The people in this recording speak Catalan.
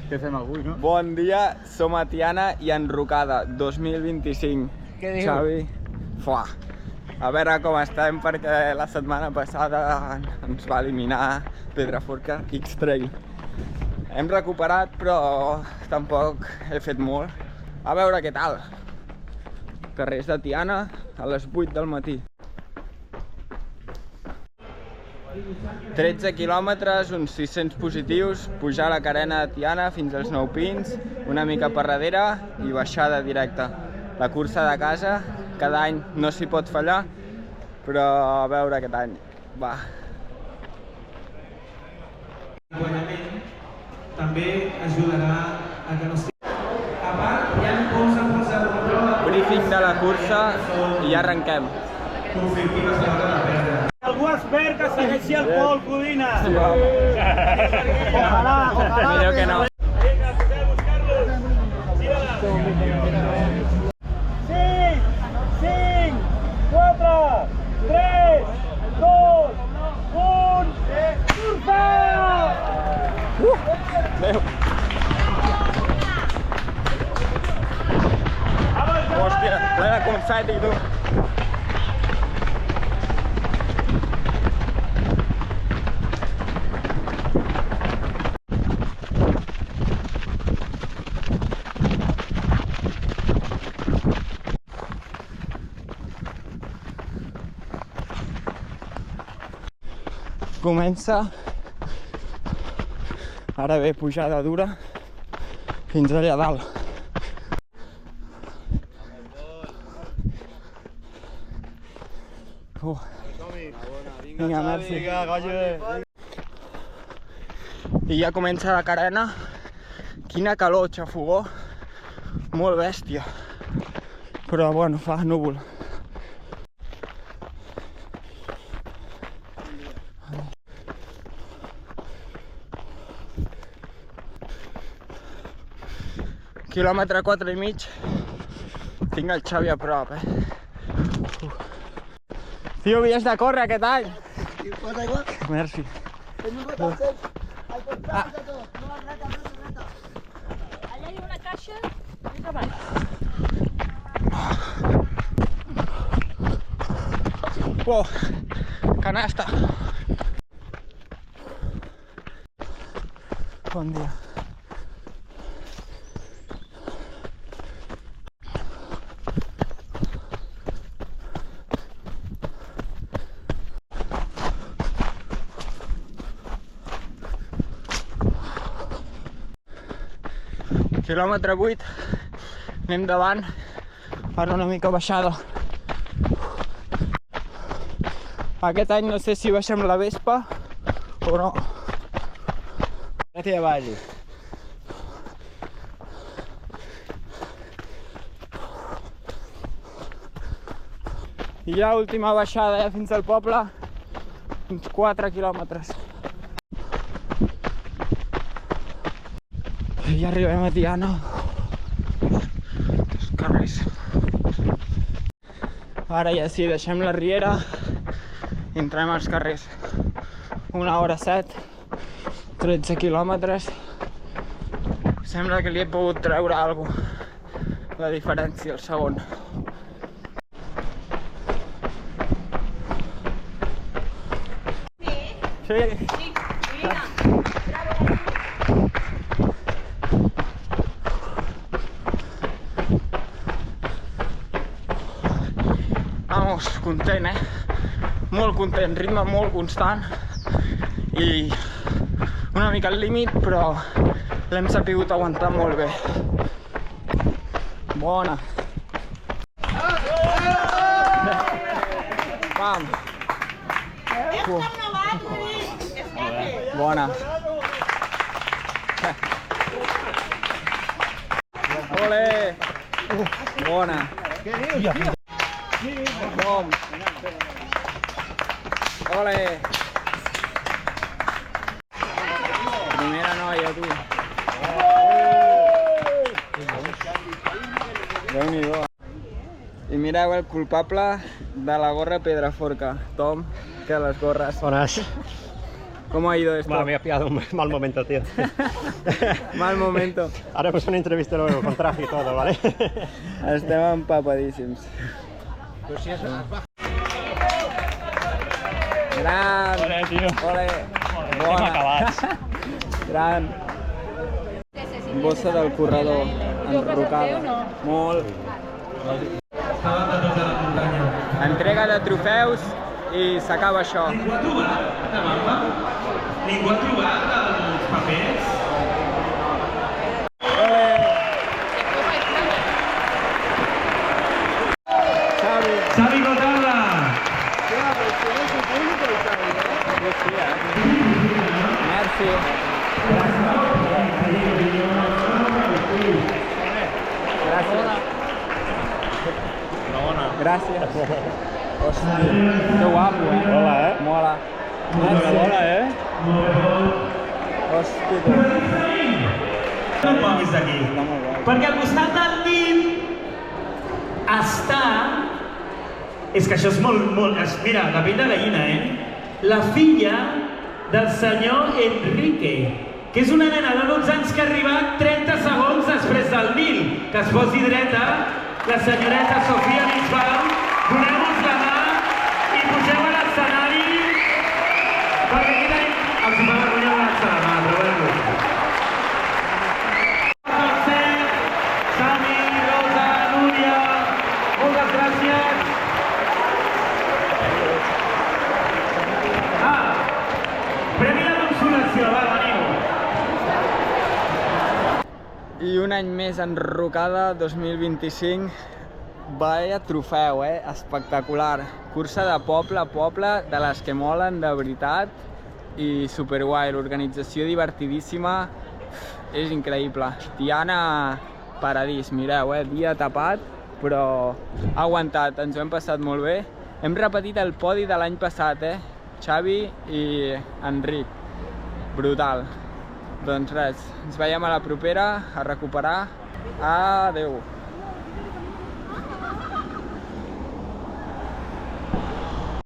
Què fem avui, no? Bon dia, som a Tiana i Enrocada 2025. Què diu? Xavi, fuà. A veure com estem, perquè la setmana passada ens va eliminar Pedraforca X-Trail. Hem recuperat, però tampoc he fet molt. A veure què tal. Carrers de Tiana a les 8 del matí. 13 quilòmetres, uns 600 positius, pujar a la carena de Tiana fins als 9 Pins, una mica per darrere i baixada directa. La cursa de casa, cada any no s'hi pot fallar, però a veure aquest any. Va. L'acompanyament també ajudarà a que no sigui... A part, hi ha punts de control... Briefing de la cursa i ja arrenquem. Conflictives a l'hora de perdre. Algú espera que segueixi el Pol, Codina. Sí, va. Ojalà. Millor que no. Vinga, poseu-vos, Carlos. Gira-la. 5, 4, 3, 2, 1... Cursa! Adéu. Hòstia, ple de confeti, tu. Comença, ara ve pujada dura fins allà dalt. Vinga, merci. I ja comença la carena. Quina calor, xafogó. Molt bèstia. Però bueno, fa núvol. Quilòmetre 4 i mig. Tinc el Xavi a prop, Tio, havies de córrer aquest any. Merci. Allà hi ha una caixa i davant. Oh, canasta. Bon dia. Quilòmetre 8, anem davant, ara una mica baixada. Aquest any no sé si baixem la Vespa o no. Vete avall. I ja última baixada fins al poble, uns 4 quilòmetres. I ja arribem a Tiana. Els carrers. Ara ja sí, deixem la riera i entrem als carrers. 1 hora 7, 13 quilòmetres. Sembla que li he pogut treure alguna cosa, la diferència al segon. Sí. Vamos, content, Molt content, ritme molt constant i una mica al límit, però l'hem sapigut aguantar molt bé. Bona. Pam. Bona. Ole. Bona. Bom. Ole. Primera noia, tu. Déu-n'hi-do. I mireu el culpable de la gorra Pedraforca, Tom, que les gorres. Bones. ¿Cómo ha ido esto? Bueno, me has pillado un mal momento, tío. Mal momento. Haremos una entrevista luego con traje y todo, ¿vale? Estem empapadíssims. Gran! Ole, tio. Ole! Estem Bona! acabats. Gran! Bossa del corredor, enrocada. Molt. Estava de tota la muntanya. Entrega de trofeus i s'acaba això. Ningú ha trobat la mapa? Ningú ha trobat els papers? Xavi Cotalla! Merci. Gràcies. Hòstia, que guapo, eh? Hola, eh? Mola. Hola, eh? Hòstia, No et moguis d'aquí. Perquè al costat del Nil està... És que això és molt... Mira, la pell de gallina, eh? La filla del senyor Enrique, que és una nena de 12 anys que ha arribat 30 segons després del Nil. Que es posi dreta, la senyoreta Sofia Bisbal. Doneu-vos la mà i pugeu a l'escenari. Perquè aquí tenim... Els hi fa vergonya donar-se la mà, trobeu-vos. Xavi, Rosa, Núria, moltes gràcies. Premi de consolació, va, veniu. I un any més enrocada, 2025. Vaya trofeu, eh? Espectacular. Cursa de poble a poble, de les que molen de veritat. I superguai, l'organització divertidíssima. És increïble. Tiana, paradís, mireu, dia tapat, però ha aguantat, ens ho hem passat molt bé. Hem repetit el podi de l'any passat, Xavi i Enric. Brutal. Doncs res, ens veiem a la propera, a recuperar. Adeu.